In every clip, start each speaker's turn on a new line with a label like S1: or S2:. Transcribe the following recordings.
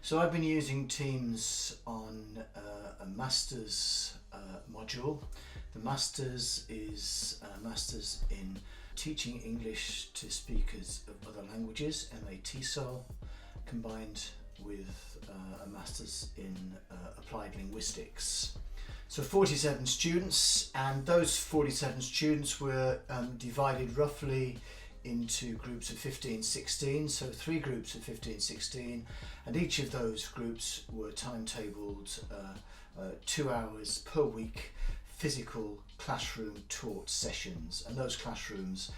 S1: So I've been using Teams on a Masters module. The Masters is a Masters in Teaching English to Speakers of Other Languages, MA-TESOL, combined with a Masters in Applied Linguistics. So 47 students, and those 47 students were divided roughly into groups of 15-16, so 3 groups of 15-16, and each of those groups were timetabled 2 hours per week physical classroom taught sessions, and those classrooms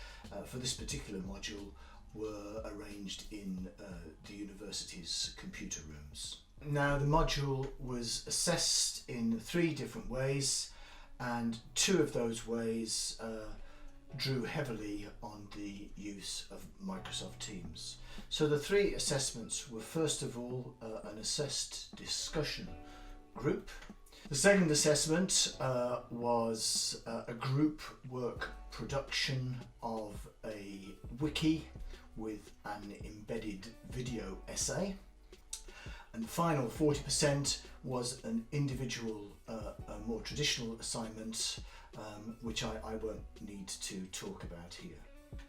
S1: for this particular module were arranged in the university's computer rooms. Now, the module was assessed in 3 different ways, and 2 of those ways drew heavily on the use of Microsoft Teams. So the 3 assessments were, first of all, an assessed discussion group. The second assessment was a group work production of a wiki with an embedded video essay. And the final 40% was an individual, a more traditional assignment, which I won't need to talk about here.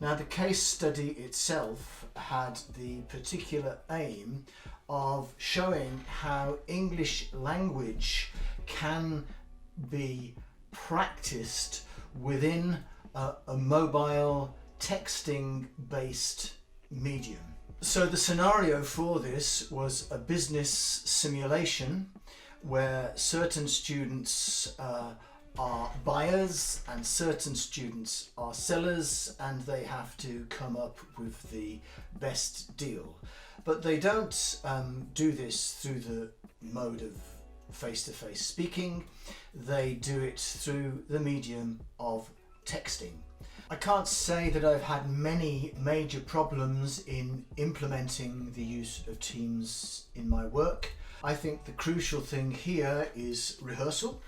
S1: Now, the case study itself had the particular aim of showing how English language can be practiced within a mobile texting based medium. So the scenario for this was a business simulation where certain students are buyers and certain students are sellers, and they have to come up with the best deal. But they don't do this through the mode of face-to-face speaking. They do it through the medium of texting. I can't say that I've had many major problems in implementing the use of Teams in my work. I think the crucial thing here is rehearsal,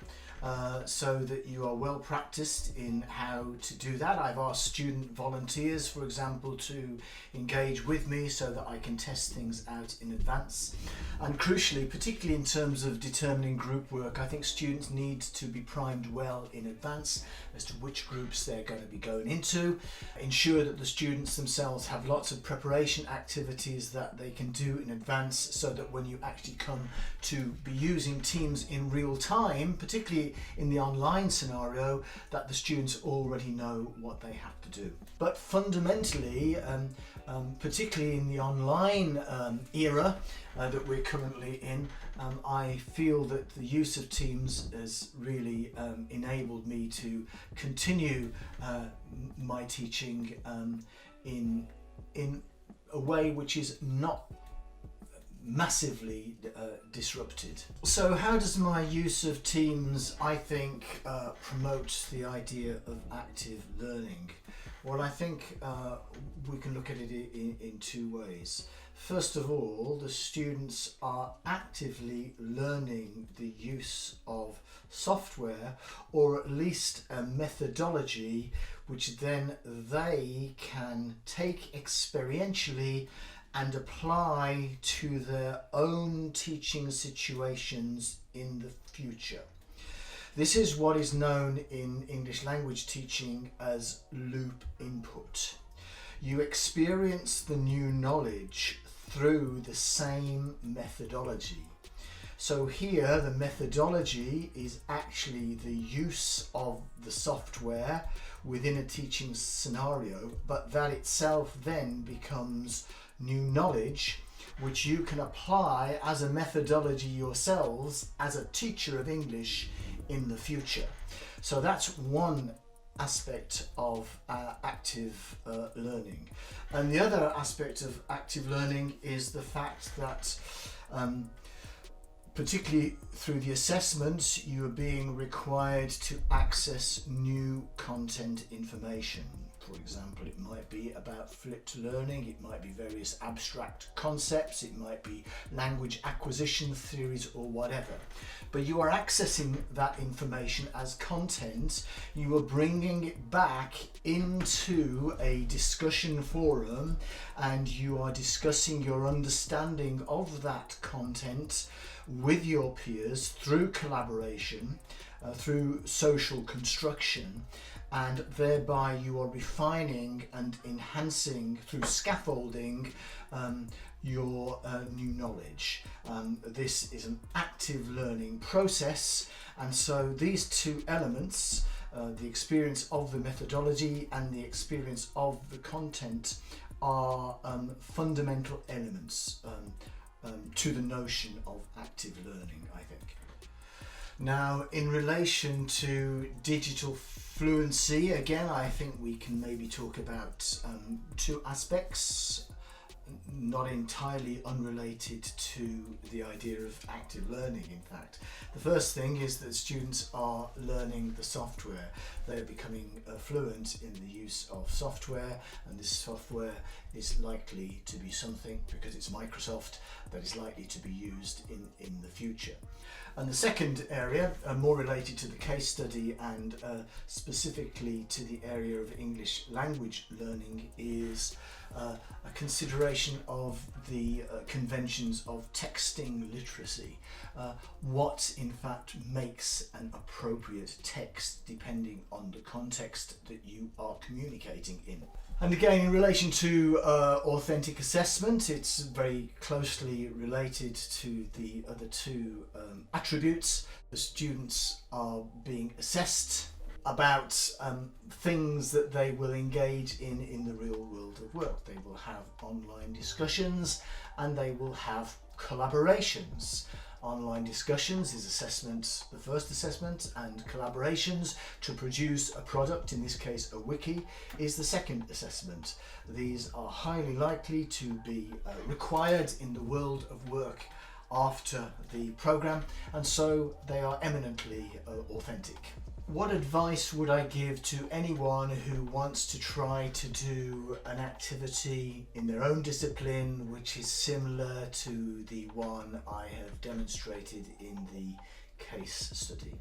S1: so that you are well practiced in how to do that. I've asked student volunteers, for example, to engage with me so that I can test things out in advance. And crucially, particularly in terms of determining group work, I think students need to be primed well in advance as to which groups they're going to be going into. Ensure that the students themselves have lots of preparation activities that they can do in advance, so that when you actually come to be using Teams in real time, particularly in the online scenario, that the students already know what they have to do. But fundamentally, particularly in the online era that we're currently in, I feel that the use of Teams has really enabled me to continue my teaching in a way which is not massively disrupted. So how does my use of Teams, I think, promote the idea of active learning? Well, I think we can look at it in 2 ways. First of all, the students are actively learning the use of software, or at least a methodology which then they can take experientially and apply to their own teaching situations in the future. This is what is known in English language teaching as loop input. You experience the new knowledge through the same methodology. So here the methodology is actually the use of the software within a teaching scenario, but that itself then becomes new knowledge which you can apply as a methodology yourselves as a teacher of English in the future. So that's one aspect of active learning. And the other aspect of active learning is the fact that particularly through the assessments, you are being required to access new content information. For example, it might be about flipped learning, it might be various abstract concepts, it might be language acquisition theories or whatever. But you are accessing that information as content, you are bringing it back into a discussion forum, and you are discussing your understanding of that content with your peers through collaboration, through social construction, and thereby you are refining and enhancing through scaffolding your new knowledge. This is an active learning process, and so these two elements, the experience of the methodology and the experience of the content, are fundamental elements to the notion of active learning, I think. Now, in relation to digital fluency, again, I think we can maybe talk about two aspects, not entirely unrelated to the idea of active learning, in fact. The first thing is that students are learning the software. They're becoming fluent in the use of software, and this software is likely to be something, because it's Microsoft, that is likely to be used in the future. And the second area, more related to the case study and specifically to the area of English language learning, is a consideration of the conventions of texting literacy. What in fact makes an appropriate text depending on the context that you are communicating in. And again, in relation to authentic assessment, it's very closely related to the other two attributes. The students are being assessed about things that they will engage in the real world of work. They will have online discussions and they will have collaborations. Online discussions is assessment, the first assessment, and collaborations to produce a product, in this case a wiki, is the second assessment. These are highly likely to be required in the world of work after the programme, and so they are eminently authentic. What advice would I give to anyone who wants to try to do an activity in their own discipline which is similar to the one I have demonstrated in the case study?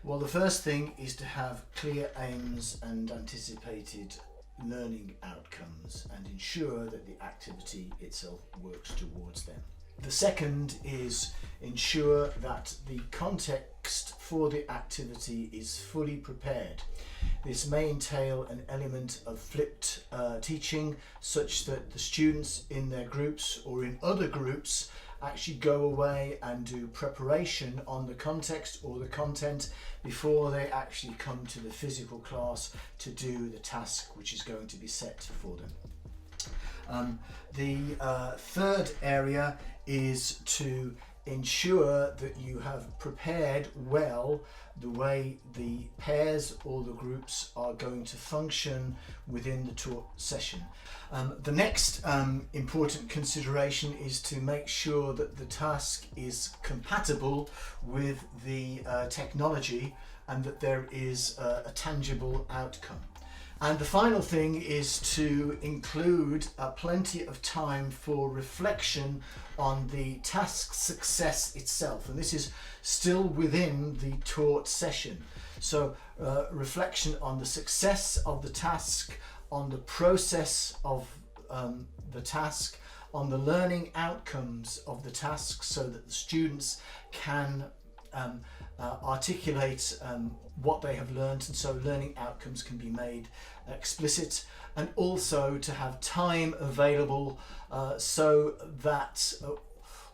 S1: Well, the first thing is to have clear aims and anticipated learning outcomes and ensure that the activity itself works towards them. The second is ensure that the context for the activity is fully prepared. This may entail an element of flipped teaching, such that the students in their groups or in other groups actually go away and do preparation on the context or the content before they actually come to the physical class to do the task which is going to be set for them. The third area is to ensure that you have prepared well the way the pairs or the groups are going to function within the taught session. The next important consideration is to make sure that the task is compatible with the technology and that there is a tangible outcome. And the final thing is to include plenty of time for reflection on the task success itself, and this is still within the taught session. So reflection on the success of the task, on the process of the task, on the learning outcomes of the task, so that the students can articulate what they have learned, and so learning outcomes can be made explicit, and also to have time available so that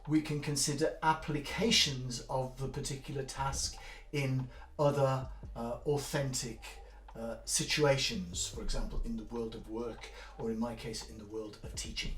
S1: we can consider applications of the particular task in other authentic situations, for example in the world of work, or in my case in the world of teaching.